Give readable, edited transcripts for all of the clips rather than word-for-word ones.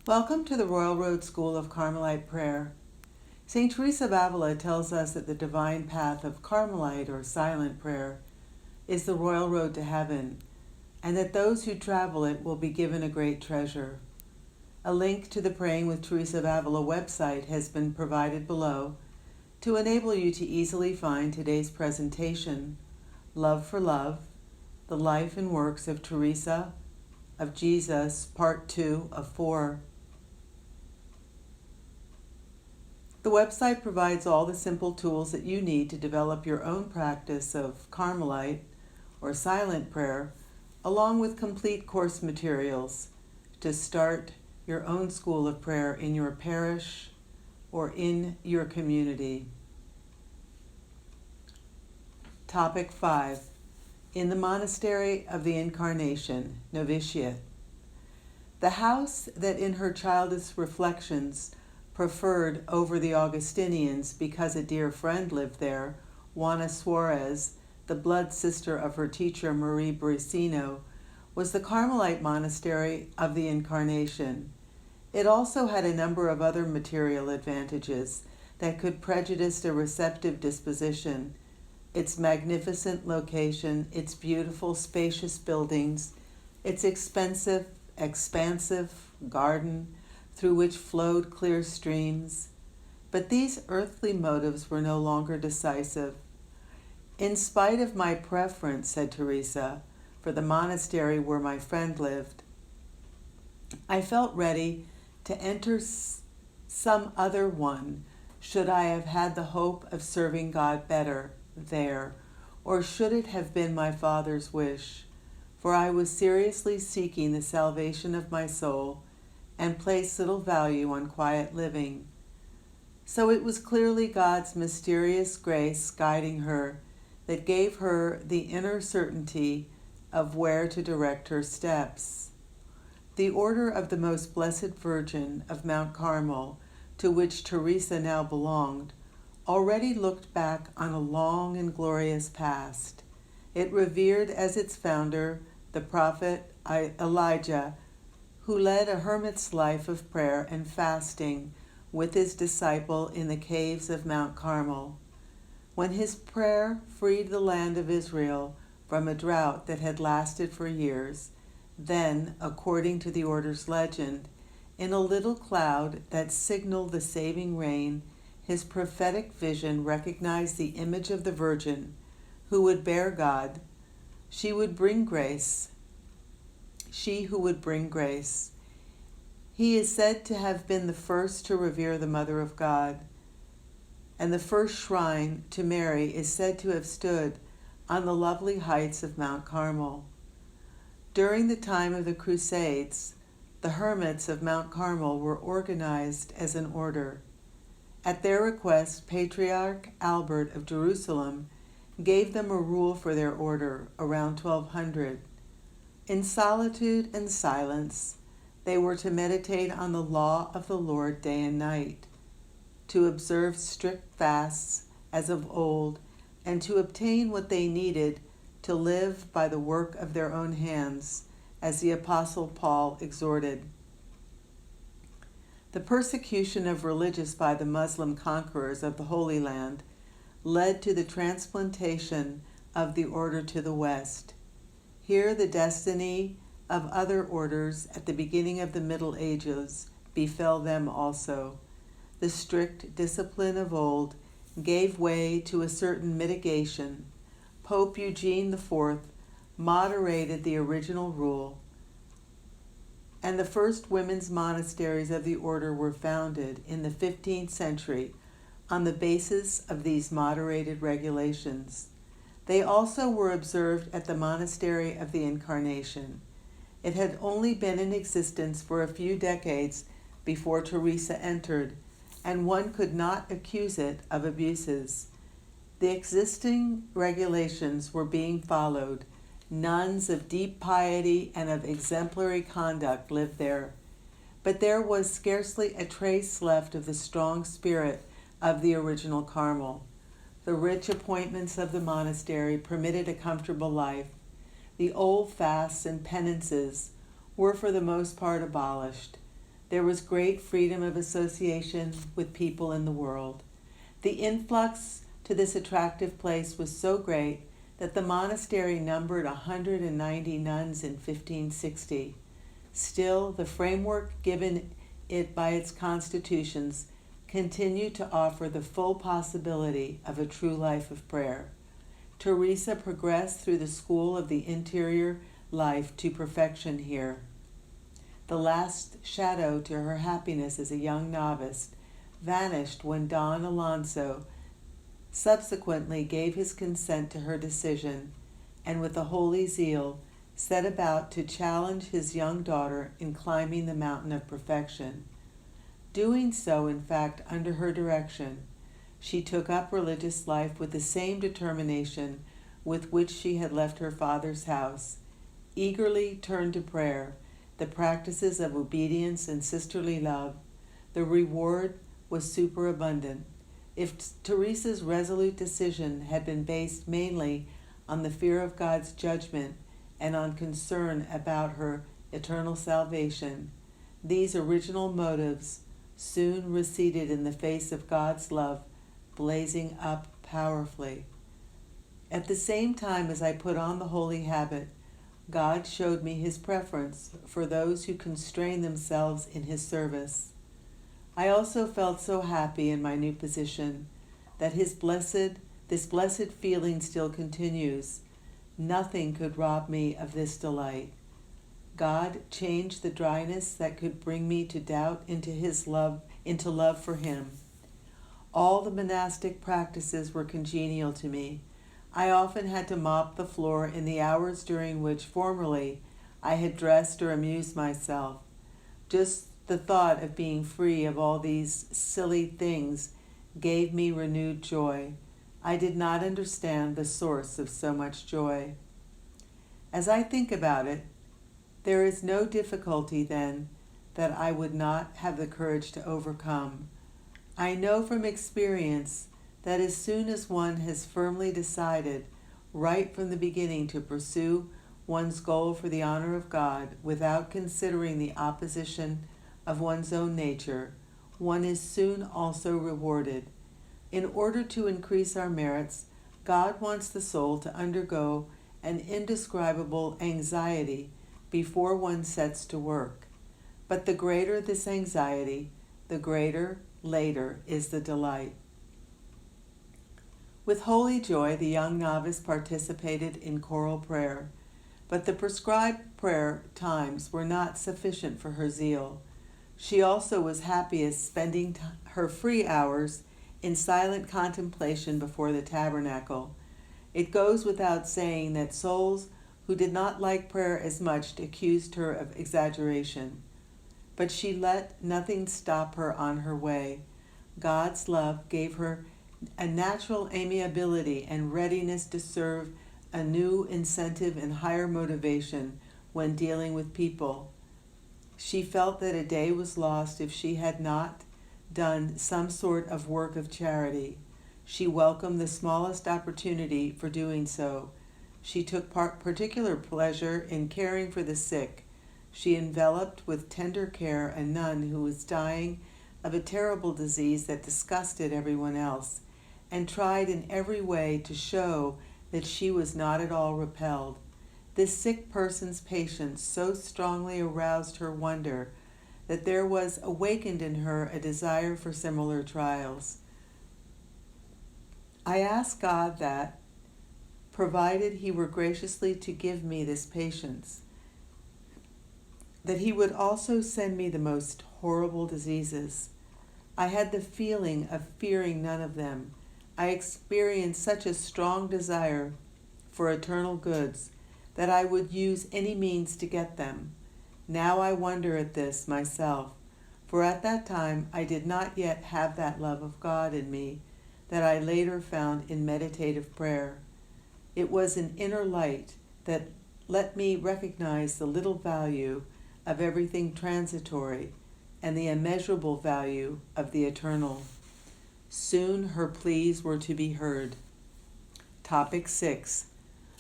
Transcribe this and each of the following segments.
Welcome to the Royal Road School of Carmelite Prayer. St. Teresa of Avila tells us that the divine path of Carmelite or silent prayer is the royal road to heaven, and that those who travel it will be given a great treasure. A link to the Praying with Teresa of Avila website has been provided below to enable you to easily find today's presentation, Love for Love, the Life and Works of Teresa of Jesus, Part 2 of 4. The website provides all the simple tools that you need to develop your own practice of Carmelite or silent prayer, along with complete course materials to start your own school of prayer in your parish or in your community. Topic 5. In the Monastery of the Incarnation, Novitiate. The house that in her childish reflections preferred over the Augustinians because a dear friend lived there, Juana Suarez, the blood sister of her teacher Marie Bricino, was the Carmelite Monastery of the Incarnation. It also had a number of other material advantages that could prejudice a receptive disposition. Its magnificent location, its beautiful, spacious buildings, its expansive garden, through which flowed clear streams. But these earthly motives were no longer decisive. In spite of my preference, said Teresa, for the monastery where my friend lived, I felt ready to enter some other one should I have had the hope of serving God better there, or should it have been my Father's wish, for I was seriously seeking the salvation of my soul and placed little value on quiet living. So it was clearly God's mysterious grace guiding her that gave her the inner certainty of where to direct her steps. The Order of the Most Blessed Virgin of Mount Carmel, to which Teresa now belonged, already looked back on a long and glorious past. It revered as its founder the prophet Elijah, who led a hermit's life of prayer and fasting with his disciple in the caves of Mount Carmel. When his prayer freed the land of Israel from a drought that had lasted for years, then, according to the order's legend, in a little cloud that signaled the saving rain, his prophetic vision recognized the image of the Virgin who would bear God. She who would bring grace. He is said to have been the first to revere the Mother of God, and the first shrine to Mary is said to have stood on the lovely heights of Mount Carmel. During the time of the Crusades, the hermits of Mount Carmel were organized as an order. At their request, Patriarch Albert of Jerusalem gave them a rule for their order around 1200. In solitude and silence, they were to meditate on the law of the Lord day and night, to observe strict fasts as of old, and to obtain what they needed to live by the work of their own hands, as the Apostle Paul exhorted. The persecution of religious by the Muslim conquerors of the Holy Land led to the transplantation of the order to the West. Here the destiny of other orders at the beginning of the Middle Ages befell them also. The strict discipline of old gave way to a certain mitigation. Pope Eugene IV moderated the original rule, and the first women's monasteries of the order were founded in the 15th century on the basis of these moderated regulations. They also were observed at the Monastery of the Incarnation. It had only been in existence for a few decades before Teresa entered, and one could not accuse it of abuses. The existing regulations were being followed. Nuns of deep piety and of exemplary conduct lived there, but there was scarcely a trace left of the strong spirit of the original Carmel. The rich appointments of the monastery permitted a comfortable life. The old fasts and penances were for the most part abolished. There was great freedom of association with people in the world. The influx to this attractive place was so great that the monastery numbered 190 nuns in 1560. Still, the framework given it by its constitutions continued to offer the full possibility of a true life of prayer. Teresa progressed through the school of the interior life to perfection here. The last shadow to her happiness as a young novice vanished when Don Alonso subsequently gave his consent to her decision and with a holy zeal set about to challenge his young daughter in climbing the mountain of perfection. Doing so, in fact, under her direction, she took up religious life with the same determination with which she had left her father's house, eagerly turned to prayer, the practices of obedience and sisterly love. The reward was superabundant. If Teresa's resolute decision had been based mainly on the fear of God's judgment and on concern about her eternal salvation, these original motives soon receded in the face of God's love blazing up powerfully. At the same time as I put on the holy habit, God showed me his preference for those who constrain themselves in his service. I also felt so happy in my new position that this blessed feeling still continues. Nothing could rob me of this delight. God changed the dryness that could bring me to doubt into love for him. All the monastic practices were congenial to me. I often had to mop the floor in the hours during which formerly I had dressed or amused myself. Just the thought of being free of all these silly things gave me renewed joy. I did not understand the source of so much joy. As I think about it, there is no difficulty then that I would not have the courage to overcome. I know from experience that as soon as one has firmly decided right from the beginning to pursue one's goal for the honor of God without considering the opposition of one's own nature, one is soon also rewarded. In order to increase our merits, God wants the soul to undergo an indescribable anxiety before one sets to work. But the greater this anxiety, the greater later is the delight. With holy joy, the young novice participated in choral prayer, but the prescribed prayer times were not sufficient for her zeal. She also was happiest spending her free hours in silent contemplation before the tabernacle. It goes without saying that souls who did not like prayer as much accused her of exaggeration. But she let nothing stop her on her way. God's love gave her a natural amiability and readiness to serve, a new incentive and higher motivation when dealing with people. She felt that a day was lost if she had not done some sort of work of charity. She welcomed the smallest opportunity for doing so. She took particular pleasure in caring for the sick. She enveloped with tender care a nun who was dying of a terrible disease that disgusted everyone else, and tried in every way to show that she was not at all repelled. This sick person's patience so strongly aroused her wonder that there was awakened in her a desire for similar trials. I asked God that, provided he were graciously to give me this patience, that he would also send me the most horrible diseases. I had the feeling of fearing none of them. I experienced such a strong desire for eternal goods that I would use any means to get them. Now I wonder at this myself, for at that time I did not yet have that love of God in me that I later found in meditative prayer. It was an inner light that let me recognize the little value of everything transitory and the immeasurable value of the eternal. Soon her pleas were to be heard. Topic 6.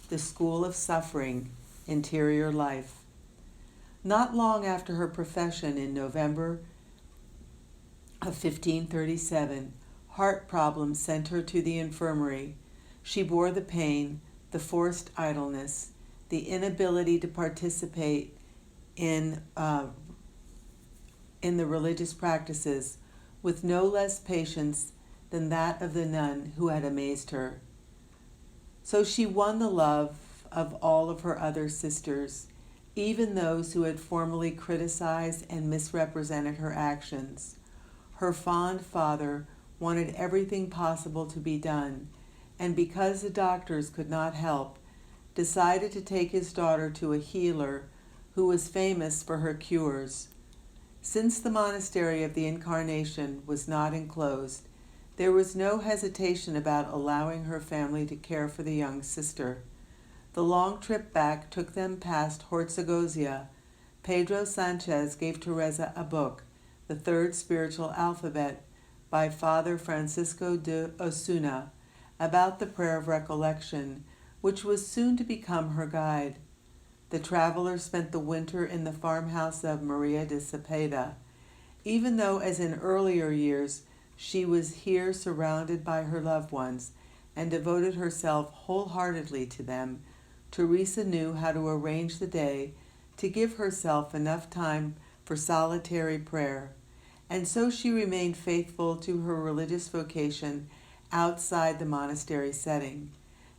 The School of Suffering, Interior Life. Not long after her profession in November of 1537, heart problems sent her to the infirmary. She bore the pain, the forced idleness, the inability to participate in the religious practices with no less patience than that of the nun who had amazed her. So she won the love of all of her other sisters, even those who had formerly criticized and misrepresented her actions. Her fond father wanted everything possible to be done, and because the doctors could not help, decided to take his daughter to a healer who was famous for her cures. Since the Monastery of the Incarnation was not enclosed, there was no hesitation about allowing her family to care for the young sister. The long trip back took them past Hortzagozia. Pedro Sanchez gave Teresa a book, The Third Spiritual Alphabet, by Father Francisco de Osuna, about the prayer of recollection, which was soon to become her guide. The traveler spent the winter in the farmhouse of Maria de Cepeda. Even though, as in earlier years, she was here surrounded by her loved ones and devoted herself wholeheartedly to them, Teresa knew how to arrange the day to give herself enough time for solitary prayer, and so she remained faithful to her religious vocation outside the monastery setting.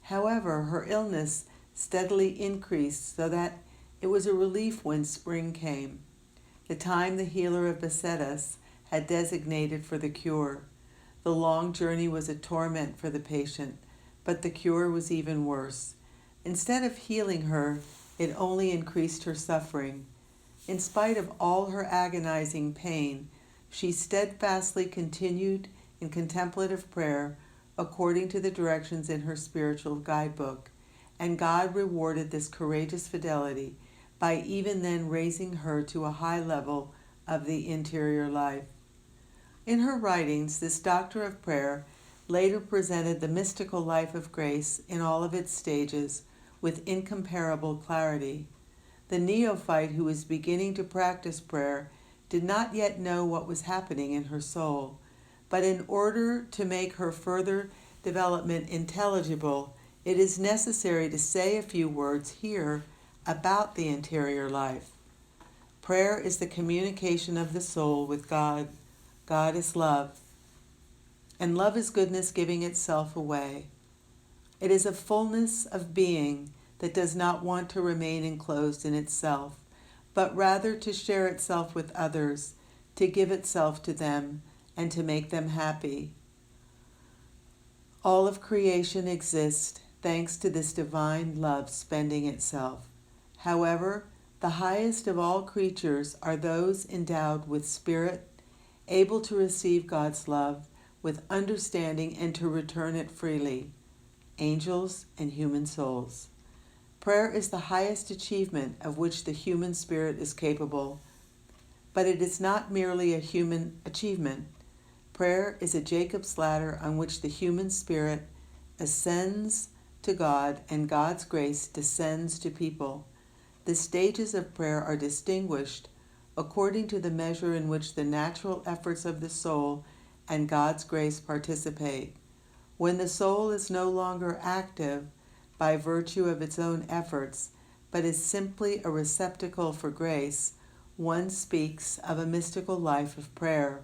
However, her illness steadily increased so that it was a relief when spring came, the time the healer of Besetas had designated for the cure. The long journey was a torment for the patient, but the cure was even worse. Instead of healing her, it only increased her suffering. In spite of all her agonizing pain, she steadfastly continued in contemplative prayer according to the directions in her spiritual guidebook, and God rewarded this courageous fidelity by even then raising her to a high level of the interior life. In her writings, this doctor of prayer later presented the mystical life of grace in all of its stages with incomparable clarity. The neophyte who was beginning to practice prayer did not yet know what was happening in her soul, but in order to make her further development intelligible, it is necessary to say a few words here about the interior life. Prayer is the communication of the soul with God. God is love, and love is goodness giving itself away. It is a fullness of being that does not want to remain enclosed in itself, but rather to share itself with others, to give itself to them, and to make them happy. All of creation exists thanks to this divine love spending itself. However, the highest of all creatures are those endowed with spirit, able to receive God's love with understanding and to return it freely, angels and human souls. Prayer is the highest achievement of which the human spirit is capable, but it is not merely a human achievement. Prayer is a Jacob's ladder on which the human spirit ascends to God and God's grace descends to people. The stages of prayer are distinguished according to the measure in which the natural efforts of the soul and God's grace participate. When the soul is no longer active by virtue of its own efforts, but is simply a receptacle for grace, one speaks of a mystical life of prayer.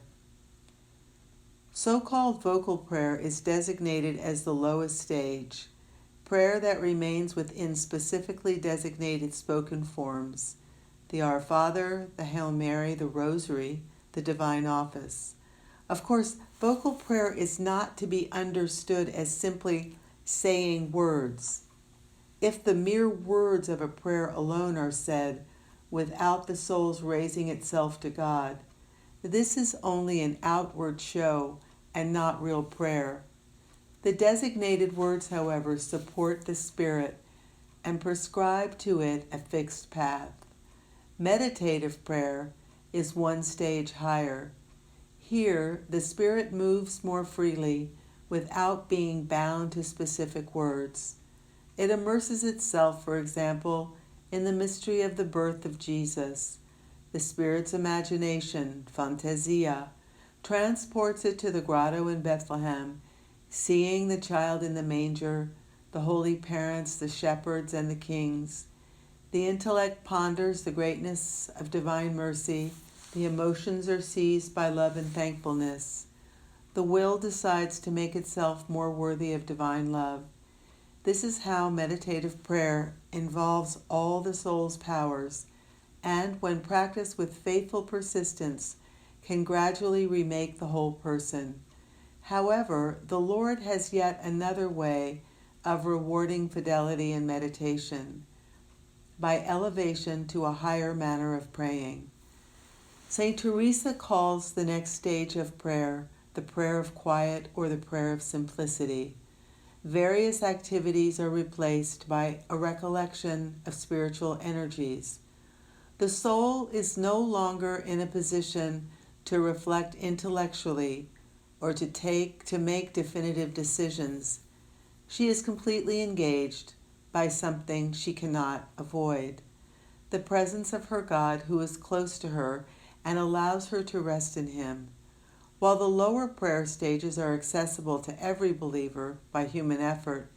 So-called vocal prayer is designated as the lowest stage, prayer that remains within specifically designated spoken forms, the Our Father, the Hail Mary, the Rosary, the Divine Office. Of course, vocal prayer is not to be understood as simply saying words. If the mere words of a prayer alone are said without the soul's raising itself to God, this is only an outward show and not real prayer. The designated words, however, support the spirit and prescribe to it a fixed path. Meditative prayer is one stage higher. Here, the spirit moves more freely without being bound to specific words. It immerses itself, for example, in the mystery of the birth of Jesus. The Spirit's imagination, fantasia, transports it to the grotto in Bethlehem, seeing the child in the manger, the holy parents, the shepherds, and the kings. The intellect ponders the greatness of divine mercy. The emotions are seized by love and thankfulness. The will decides to make itself more worthy of divine love. This is how meditative prayer involves all the soul's powers, and when practiced with faithful persistence, can gradually remake the whole person. However, the Lord has yet another way of rewarding fidelity and meditation, by elevation to a higher manner of praying. St. Teresa calls the next stage of prayer the prayer of quiet or the prayer of simplicity. Various activities are replaced by a recollection of spiritual energies. The soul is no longer in a position to reflect intellectually or to make definitive decisions. She is completely engaged by something she cannot avoid, the presence of her God who is close to her and allows her to rest in him. While the lower prayer stages are accessible to every believer by human effort,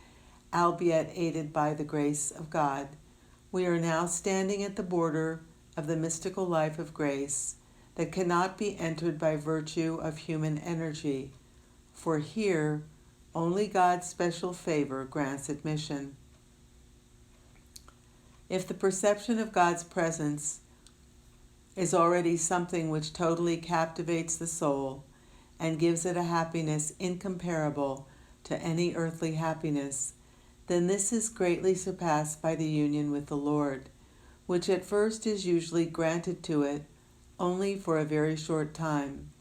albeit aided by the grace of God, we are now standing at the border of the mystical life of grace that cannot be entered by virtue of human energy, for here only God's special favor grants admission. If the perception of God's presence is already something which totally captivates the soul and gives it a happiness incomparable to any earthly happiness, then this is greatly surpassed by the union with the Lord, which at first is usually granted to it only for a very short time.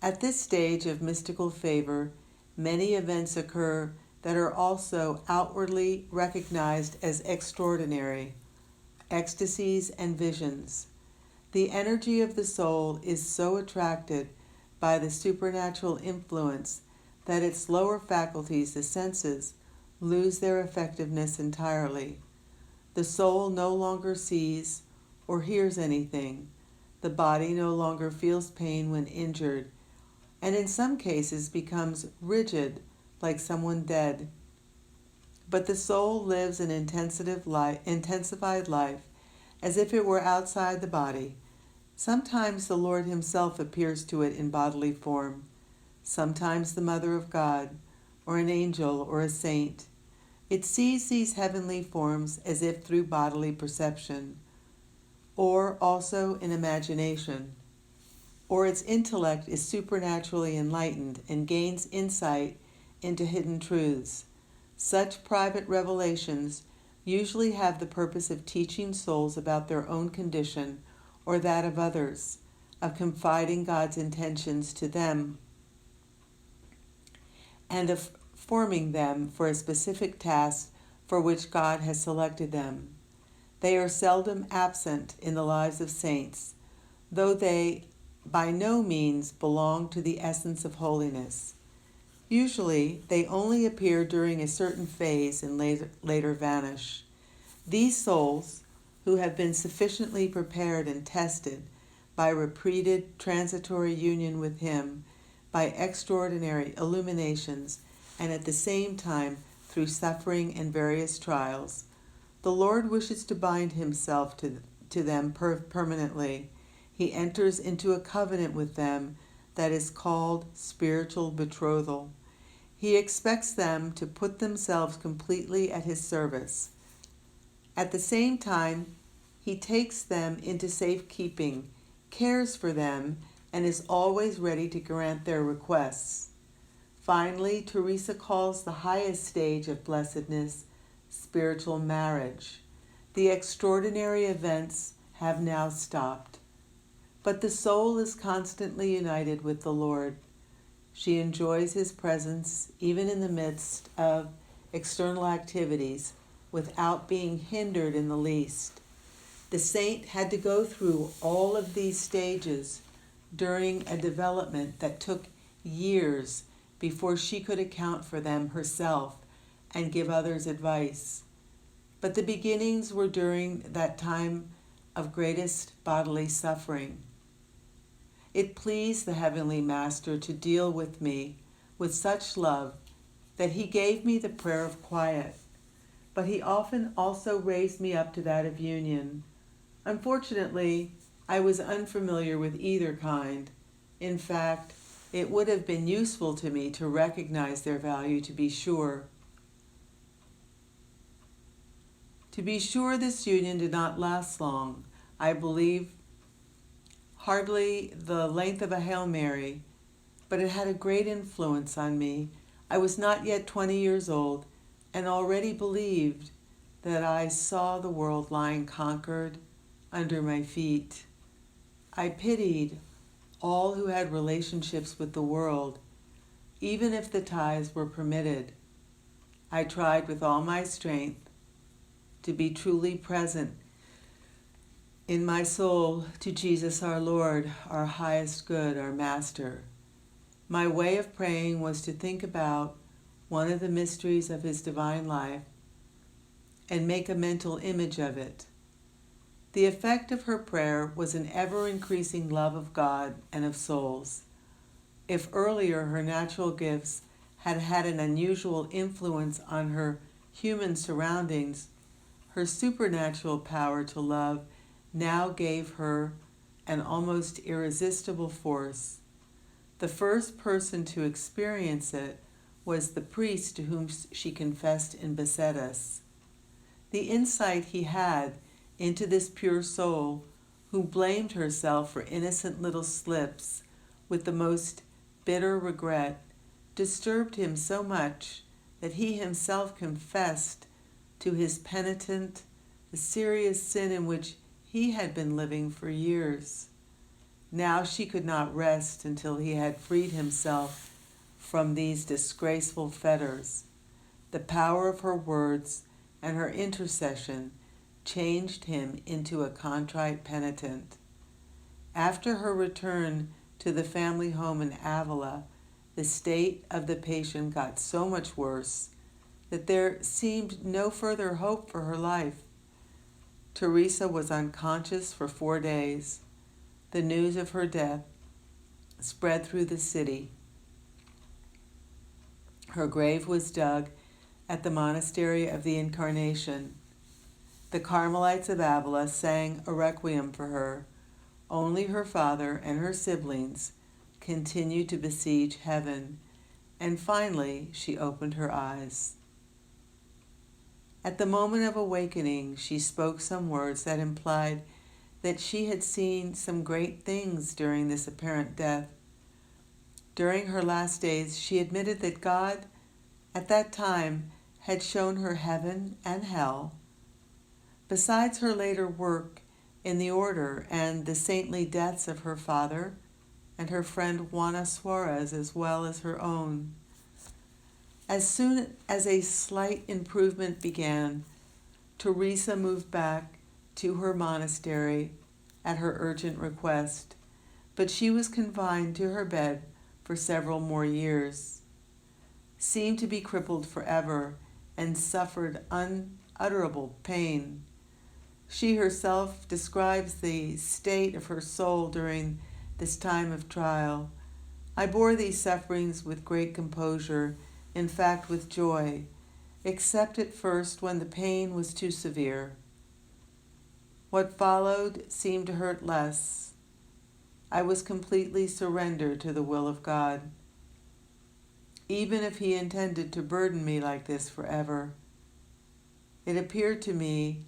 At this stage of mystical favor, many events occur that are also outwardly recognized as extraordinary, ecstasies and visions. The energy of the soul is so attracted by the supernatural influence that its lower faculties, the senses, lose their effectiveness entirely. The soul no longer sees or hears anything. The body no longer feels pain when injured, and in some cases becomes rigid like someone dead. But the soul lives an intensified life as if it were outside the body. Sometimes the Lord himself appears to it in bodily form, sometimes the Mother of God, or an angel or a saint. It sees these heavenly forms as if through bodily perception, or also in imagination, or its intellect is supernaturally enlightened and gains insight into hidden truths. Such private revelations usually have the purpose of teaching souls about their own condition or that of others, of confiding God's intentions to them, and of forming them for a specific task for which God has selected them. They are seldom absent in the lives of saints, though they by no means belong to the essence of holiness. Usually, they only appear during a certain phase and later vanish. These souls, who have been sufficiently prepared and tested by repeated transitory union with him, by extraordinary illuminations, and at the same time through suffering and various trials, the Lord wishes to bind himself to them permanently. He enters into a covenant with them that is called spiritual betrothal. He expects them to put themselves completely at his service. At the same time, he takes them into safekeeping, cares for them, and is always ready to grant their requests. Finally, Teresa calls the highest stage of blessedness spiritual marriage. The extraordinary events have now stopped, but the soul is constantly united with the Lord. She enjoys his presence even in the midst of external activities without being hindered in the least. The saint had to go through all of these stages during a development that took years before she could account for them herself and give others advice. but the beginnings were during that time of greatest bodily suffering. It pleased the Heavenly Master to deal with me with such love that he gave me the prayer of quiet, but he often also raised me up to that of union. Unfortunately, I was unfamiliar with either kind. In fact, it would have been useful to me to recognize their value, to be sure. To be sure, this union did not last long. I believe hardly the length of a Hail Mary, but it had a great influence on me. I was not yet 20 years old and already believed that I saw the world lying conquered under my feet. I pitied all who had relationships with the world, even if the ties were permitted. I tried with all my strength to be truly present in my soul to Jesus our Lord, our highest good, our Master. My way of praying was to think about one of the mysteries of his divine life and make a mental image of it. The effect of her prayer was an ever-increasing love of God and of souls. If earlier her natural gifts had had an unusual influence on her human surroundings, her supernatural power to love now gave her an almost irresistible force. The first person to experience it was the priest to whom she confessed in Besetas. The insight he had into this pure soul, who blamed herself for innocent little slips with the most bitter regret, disturbed him so much that he himself confessed to his penitent the serious sin in which he had been living for years. Now she could not rest until he had freed himself from these disgraceful fetters. The power of her words and her intercession changed him into a contrite penitent. After her return to the family home in Avila, the state of the patient got so much worse that there seemed no further hope for her life. Teresa was unconscious for 4 days. The news of her death spread through the city. Her grave was dug at the Monastery of the Incarnation. The Carmelites of Avila sang a requiem for her. Only her father and her siblings continued to besiege heaven, and finally she opened her eyes. At the moment of awakening, she spoke some words that implied that she had seen some great things during this apparent death. During her last days, she admitted that God, at that time, had shown her heaven and hell. Besides her later work in the order and the saintly deaths of her father and her friend Juana Suarez, as well as her own. As soon as a slight improvement began, Teresa moved back to her monastery at her urgent request, but she was confined to her bed for several more years, seemed to be crippled forever, and suffered unutterable pain. She herself describes the state of her soul during this time of trial. I bore these sufferings with great composure, in fact with joy, except at first when the pain was too severe. What followed seemed to hurt less. I was completely surrendered to the will of God, even if he intended to burden me like this forever. It appeared to me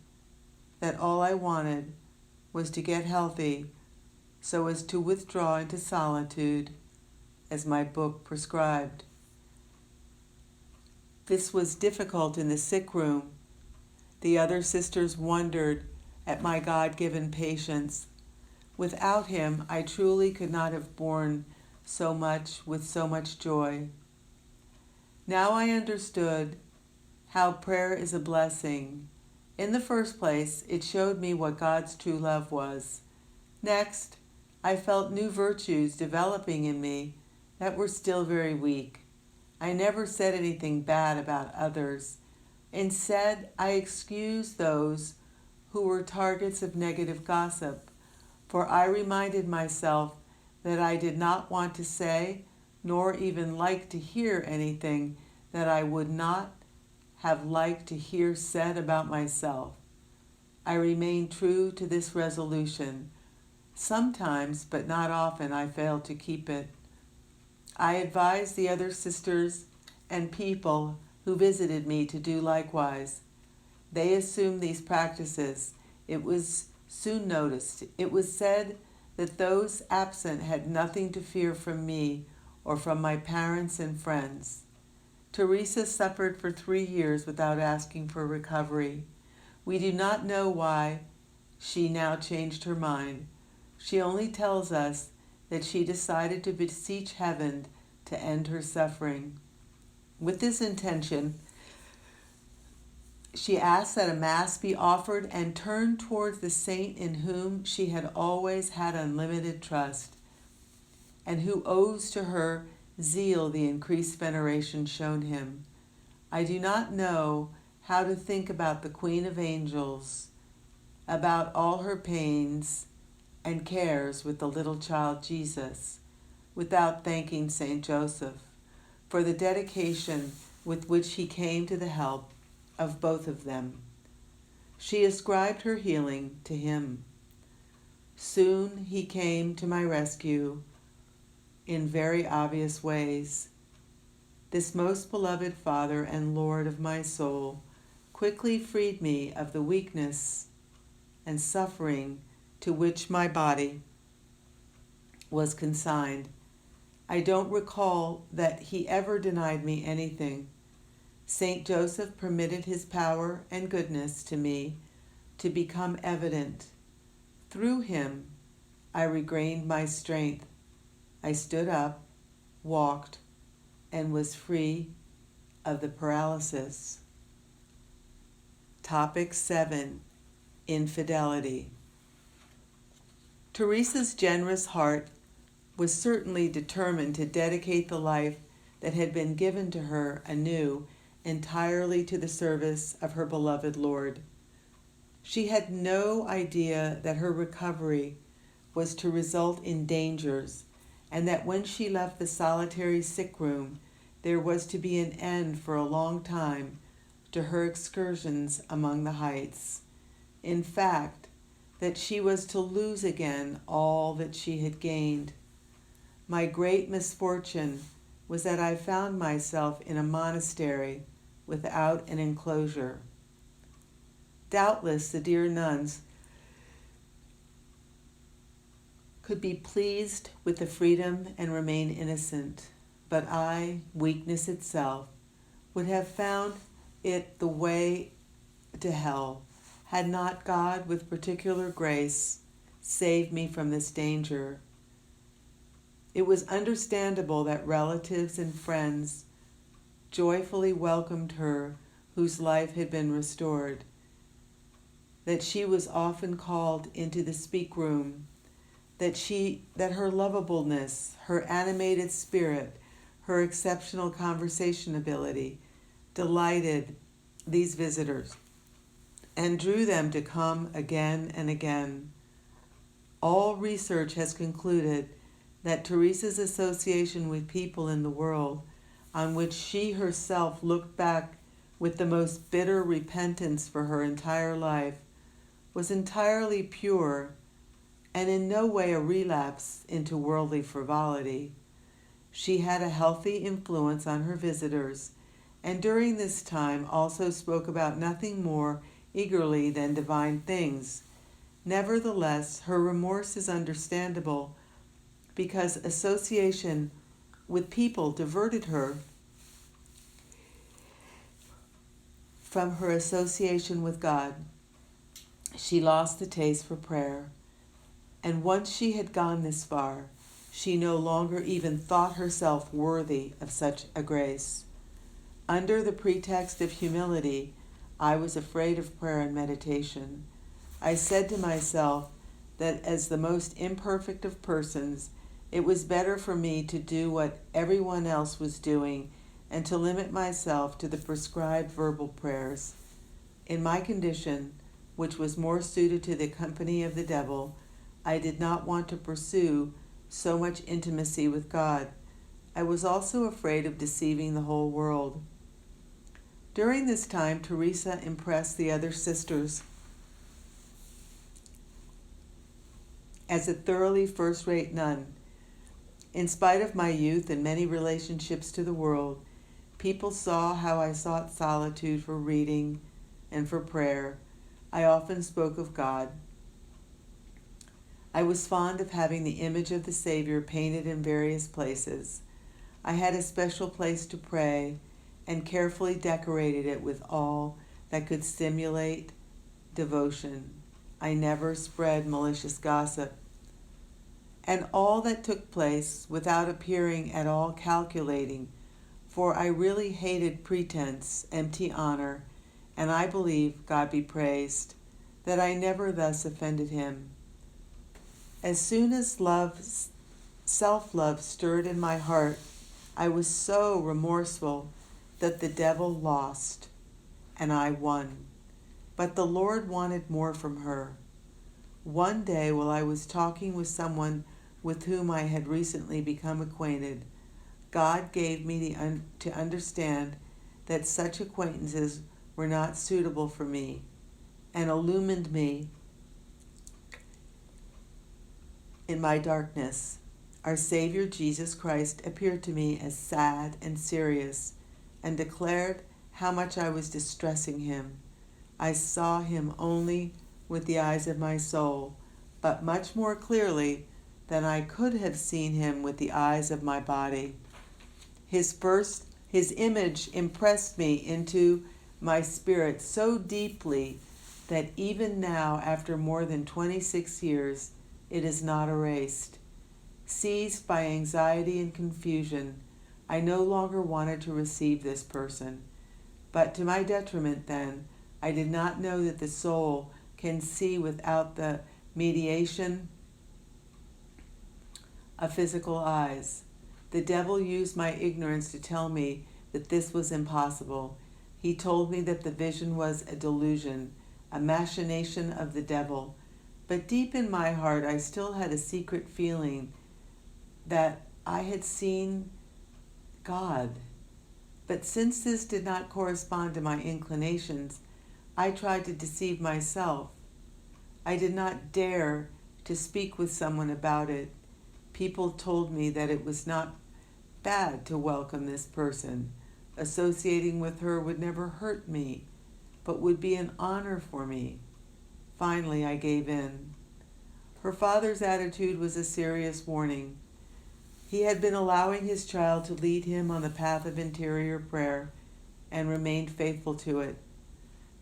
that all I wanted was to get healthy so as to withdraw into solitude, as my book prescribed. This was difficult in the sick room. The other sisters wondered at my God-given patience. Without him, I truly could not have borne so much with so much joy. Now I understood how prayer is a blessing. In the first place, it showed me what God's true love was. Next, I felt new virtues developing in me that were still very weak. I never said anything bad about others. Instead, I excused those who were targets of negative gossip, for I reminded myself that I did not want to say, nor even like to hear anything that I would not have liked to hear said about myself. I remained true to this resolution. Sometimes, but not often, I failed to keep it. I advised the other sisters and people who visited me to do likewise. They assumed these practices. It was soon noticed. It was said that those absent had nothing to fear from me or from my parents and friends. Teresa suffered for 3 years without asking for recovery. We do not know why she now changed her mind. She only tells us that she decided to beseech heaven to end her suffering. With this intention, she asked that a Mass be offered and turned towards the saint in whom she had always had unlimited trust, and who owes to her zeal the increased veneration shown him. I do not know how to think about the Queen of Angels, about all her pains and cares with the little child Jesus, without thanking Saint Joseph for the dedication with which he came to the help of both of them. She ascribed her healing to him. Soon he came to my rescue in very obvious ways. This most beloved Father and Lord of my soul quickly freed me of the weakness and suffering to which my body was consigned. I don't recall that he ever denied me anything. Saint Joseph permitted his power and goodness to me to become evident. Through him, I regained my strength. I stood up, walked, and was free of the paralysis. Topic 7. Infidelity. Teresa's generous heart was certainly determined to dedicate the life that had been given to her anew entirely to the service of her beloved Lord. She had no idea that her recovery was to result in dangers, and that when she left the solitary sick room, there was to be an end for a long time to her excursions among the heights. In fact, that she was to lose again all that she had gained. My great misfortune was that I found myself in a monastery without an enclosure. Doubtless the dear nuns could be pleased with the freedom and remain innocent, but I, weakness itself, would have found it the way to hell, had not God, with particular grace, saved me from this danger. It was understandable that relatives and friends joyfully welcomed her whose life had been restored, that she was often called into the speak room, that her lovableness, her animated spirit, her exceptional conversation ability delighted these visitors and drew them to come again and again. All research has concluded that Teresa's association with people in the world, on which she herself looked back with the most bitter repentance for her entire life, was entirely pure and in no way a relapse into worldly frivolity. She had a healthy influence on her visitors, and during this time also spoke about nothing more eagerly than divine things. Nevertheless, her remorse is understandable, because association with people diverted her from her association with God. She lost the taste for prayer, and once she had gone this far, she no longer even thought herself worthy of such a grace. Under the pretext of humility, I was afraid of prayer and meditation. I said to myself that as the most imperfect of persons, it was better for me to do what everyone else was doing and to limit myself to the prescribed verbal prayers. In my condition, which was more suited to the company of the devil, I did not want to pursue so much intimacy with God. I was also afraid of deceiving the whole world. During this time, Teresa impressed the other sisters as a thoroughly first-rate nun. In spite of my youth and many relationships to the world, people saw how I sought solitude for reading and for prayer. I often spoke of God. I was fond of having the image of the Savior painted in various places. I had a special place to pray and carefully decorated it with all that could stimulate devotion. I never spread malicious gossip. And all that took place without appearing at all calculating, for I really hated pretense, empty honor, and I believe, God be praised, that I never thus offended him. As soon as self-love stirred in my heart, I was so remorseful that the devil lost and I won. But the Lord wanted more from her. One day, while I was talking with someone with whom I had recently become acquainted, God gave me to understand that such acquaintances were not suitable for me, and illumined me in my darkness. Our Savior Jesus Christ appeared to me as sad and serious, and declared how much I was distressing him. I saw him only with the eyes of my soul, but much more clearly than I could have seen him with the eyes of my body. His image impressed me into my spirit so deeply that even now, after more than 26 years, it is not erased. Seized by anxiety and confusion, I no longer wanted to receive this person. But to my detriment then, I did not know that the soul can see without the mediation of physical eyes. The devil used my ignorance to tell me that this was impossible. He told me that the vision was a delusion, a machination of the devil. But deep in my heart, I still had a secret feeling that I had seen God. But since this did not correspond to my inclinations, I tried to deceive myself. I did not dare to speak with someone about it. People told me that it was not bad to welcome this person. Associating with her would never hurt me, but would be an honor for me. Finally, I gave in. Her father's attitude was a serious warning. He had been allowing his child to lead him on the path of interior prayer and remained faithful to it.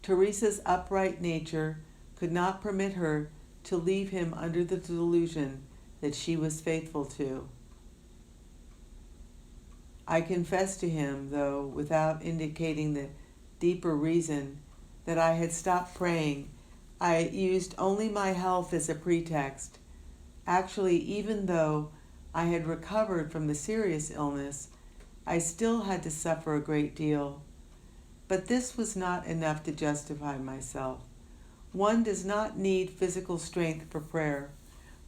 Teresa's upright nature could not permit her to leave him under the delusion that she was faithful to. I confessed to him, though without indicating the deeper reason, that I had stopped praying. I used only my health as a pretext. Actually, even though I had recovered from the serious illness, I still had to suffer a great deal. But this was not enough to justify myself. One does not need physical strength for prayer,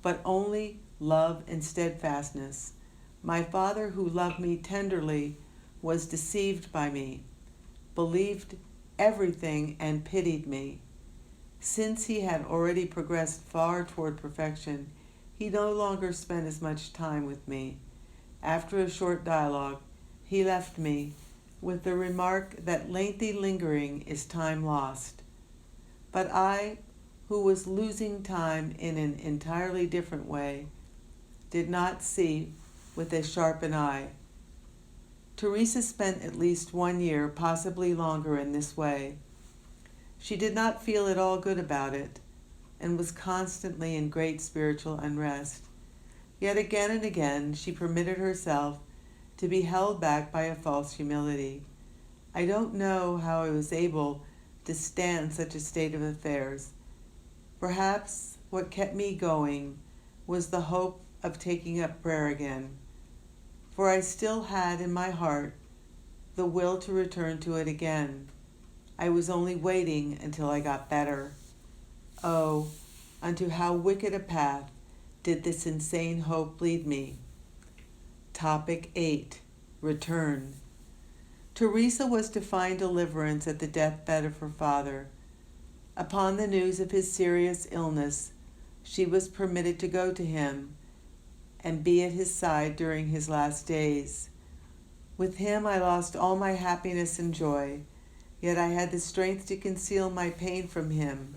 but only love and steadfastness. My father, who loved me tenderly, was deceived by me, believed everything, and pitied me. Since he had already progressed far toward perfection, he no longer spent as much time with me. After a short dialogue, he left me with the remark that lengthy lingering is time lost. But I, who was losing time in an entirely different way, did not see with as sharp an eye. Teresa spent at least 1 year, possibly longer, in this way. She did not feel at all good about it, and was constantly in great spiritual unrest. Yet again and again she permitted herself to be held back by a false humility. I don't know how I was able to stand such a state of affairs. Perhaps what kept me going was the hope of taking up prayer again, for I still had in my heart the will to return to it again. I was only waiting until I got better. Oh, unto how wicked a path did this insane hope lead me. Topic 8. Return. Teresa was to find deliverance at the deathbed of her father. Upon the news of his serious illness, she was permitted to go to him and be at his side during his last days. With him I lost all my happiness and joy, yet I had the strength to conceal my pain from him.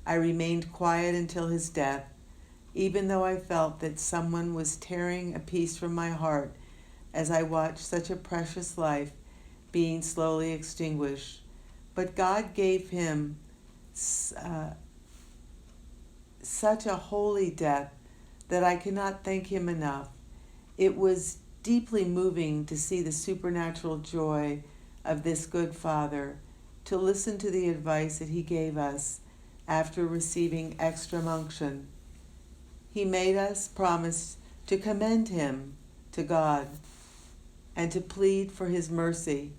I remained quiet until his death, even though I felt that someone was tearing a piece from my heart as I watched such a precious life being slowly extinguished. But God gave him such a holy death that I cannot thank him enough. It was deeply moving to see the supernatural joy of this good Father, to listen to the advice that he gave us after receiving extreme unction. He made us promise to commend him to God and to plead for his mercy,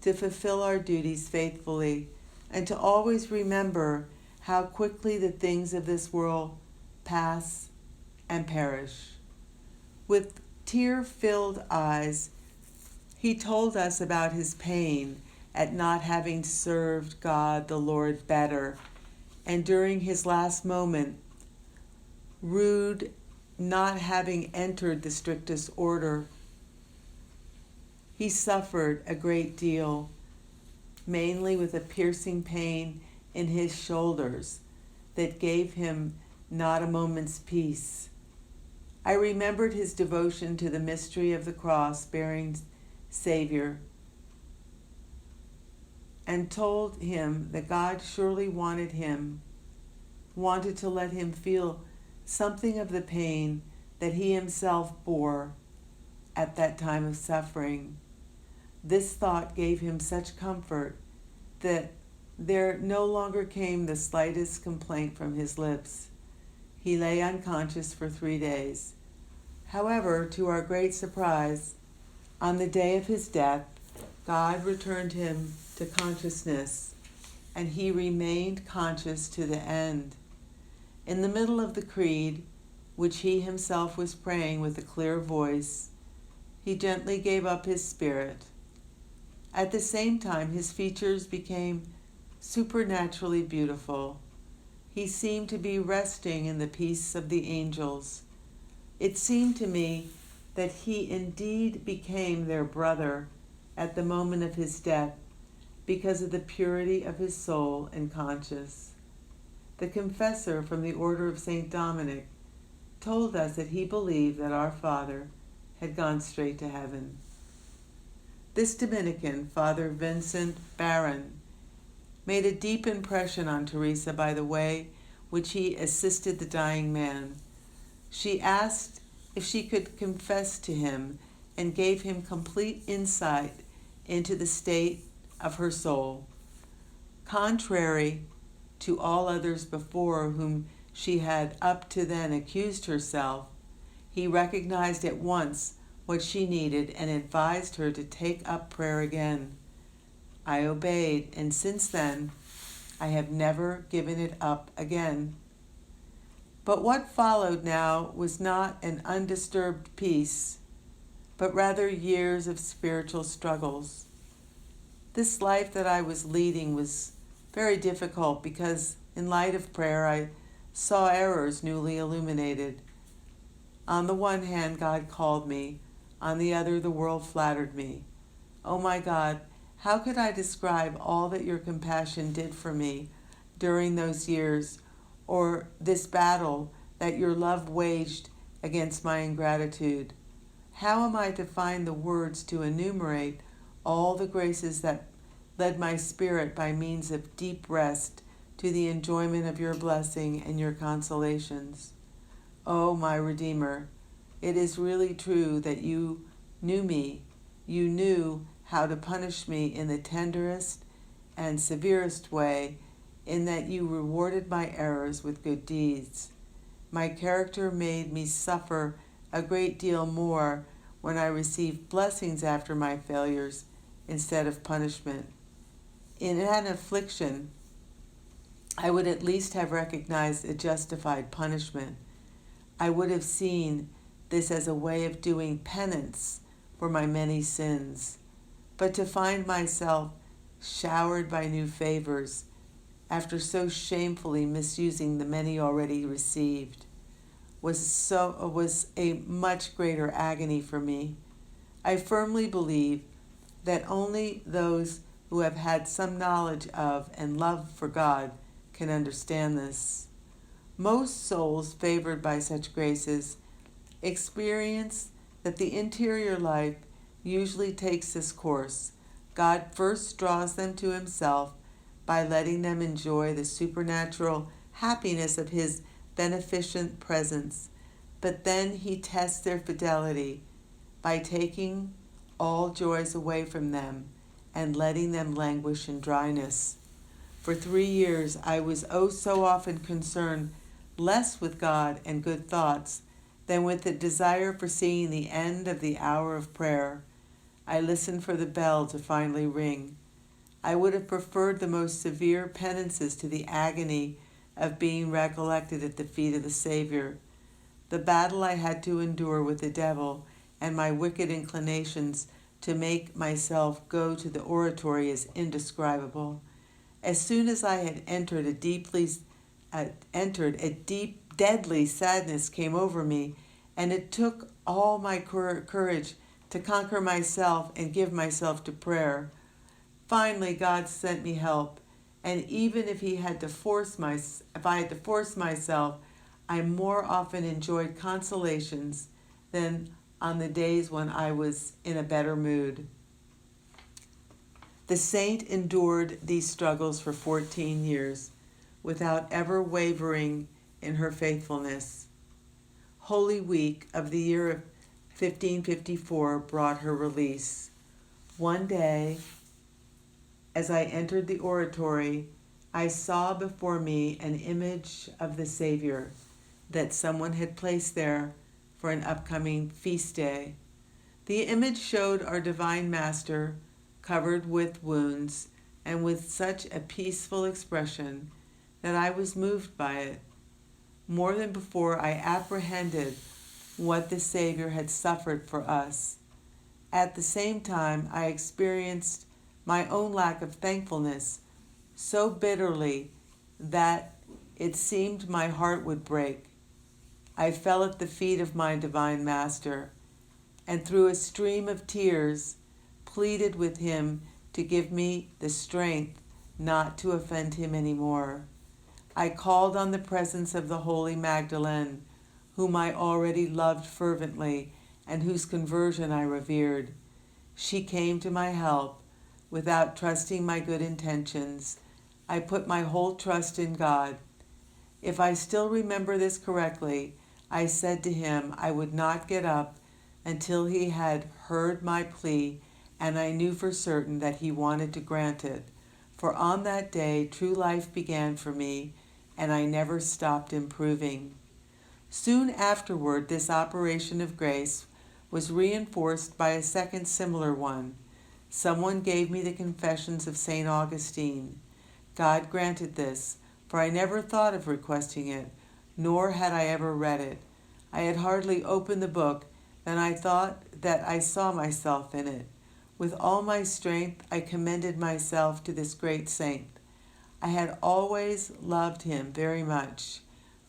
to fulfill our duties faithfully, and to always remember how quickly the things of this world pass and perish. With tear-filled eyes, he told us about his pain at not having served God the Lord better, and during his last moment, rude not having entered the strictest order. He suffered a great deal, mainly with a piercing pain in his shoulders that gave him not a moment's peace. I remembered his devotion to the mystery of the cross-bearing Savior and told him that God surely wanted to let him feel something of the pain that he himself bore at that time of suffering. This thought gave him such comfort that there no longer came the slightest complaint from his lips. He lay unconscious for 3 days. However, to our great surprise, on the day of his death, God returned him to consciousness, and he remained conscious to the end. In the middle of the creed, which he himself was praying with a clear voice, he gently gave up his spirit. At the same time, his features became supernaturally beautiful. He seemed to be resting in the peace of the angels. It seemed to me that he indeed became their brother at the moment of his death because of the purity of his soul and conscience. The confessor from the Order of St. Dominic told us that he believed that our Father had gone straight to heaven. This Dominican, Father Vincent Barron, made a deep impression on Teresa by the way which he assisted the dying man. She asked if she could confess to him and gave him complete insight into the state of her soul. Contrary to all others before whom she had up to then accused herself, he recognized at once what she needed and advised her to take up prayer again. I obeyed, and since then, I have never given it up again. But what followed now was not an undisturbed peace, but rather years of spiritual struggles. This life that I was leading was very difficult because, in light of prayer, I saw errors newly illuminated. On the one hand, God called me. On the other, the world flattered me. Oh my God, how could I describe all that your compassion did for me during those years, or this battle that your love waged against my ingratitude? How am I to find the words to enumerate all the graces that led my spirit by means of deep rest to the enjoyment of your blessing and your consolations? Oh, my Redeemer, it is really true that you knew me. You knew how to punish me in the tenderest and severest way, in that you rewarded my errors with good deeds. My character made me suffer a great deal more when I received blessings after my failures instead of punishment. In an affliction, I would at least have recognized a justified punishment. I would have seen this as a way of doing penance for my many sins. But to find myself showered by new favors after so shamefully misusing the many already received was a much greater agony for me. I firmly believe that only those who have had some knowledge of and love for God can understand this. Most souls favored by such graces experience that the interior life usually takes this course. God first draws them to himself by letting them enjoy the supernatural happiness of his beneficent presence, but then he tests their fidelity by taking all joys away from them and letting them languish in dryness. For 3 years, I was so often concerned less with God and good thoughts than with the desire for seeing the end of the hour of prayer. I listened for the bell to finally ring. I would have preferred the most severe penances to the agony of being recollected at the feet of the Savior. The battle I had to endure with the devil and my wicked inclinations to make myself go to the oratory is indescribable. As soon as I had entered, a deep, deadly sadness came over me, and it took all my courage to conquer myself and give myself to prayer. Finally, God sent me help, and even if I had to force myself, I more often enjoyed consolations than on the days when I was in a better mood. The saint endured these struggles for 14 years without ever wavering in her faithfulness. Holy Week of the year of 1554 brought her release. One day, as I entered the oratory, I saw before me an image of the Savior that someone had placed there for an upcoming feast day. The image showed our Divine Master covered with wounds and with such a peaceful expression that I was moved by it. More than before, I apprehended what the Savior had suffered for us. At the same time, I experienced my own lack of thankfulness so bitterly that it seemed my heart would break. I fell at the feet of my Divine Master, and through a stream of tears pleaded with him to give me the strength not to offend him anymore. I called on the presence of the Holy Magdalene, whom I already loved fervently and whose conversion I revered. She came to my help. Without trusting my good intentions, I put my whole trust in God. If I still remember this correctly, I said to him I would not get up until he had heard my plea, and I knew for certain that he wanted to grant it. For on that day, true life began for me, and I never stopped improving. Soon afterward, this operation of grace was reinforced by a second similar one. Someone gave me the Confessions of St. Augustine. God granted this, for I never thought of requesting it, nor had I ever read it. I had hardly opened the book than I thought that I saw myself in it. With all my strength, I commended myself to this great saint. I had always loved him very much,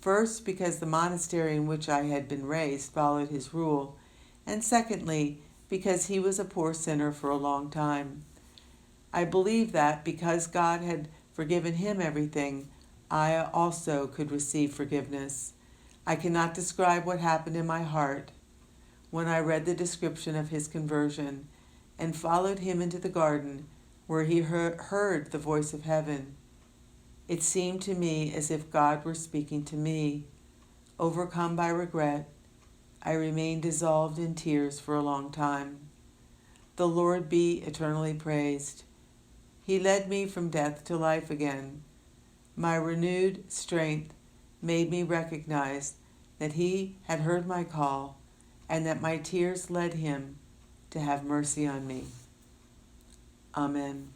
first because the monastery in which I had been raised followed his rule, and secondly, because he was a poor sinner for a long time. I believed that because God had forgiven him everything, I also could receive forgiveness. I cannot describe what happened in my heart when I read the description of his conversion and followed him into the garden where he heard the voice of heaven. It seemed to me as if God were speaking to me. Overcome by regret, I remained dissolved in tears for a long time. The Lord be eternally praised. He led me from death to life again. My renewed strength made me recognize that he had heard my call and that my tears led him to have mercy on me. Amen.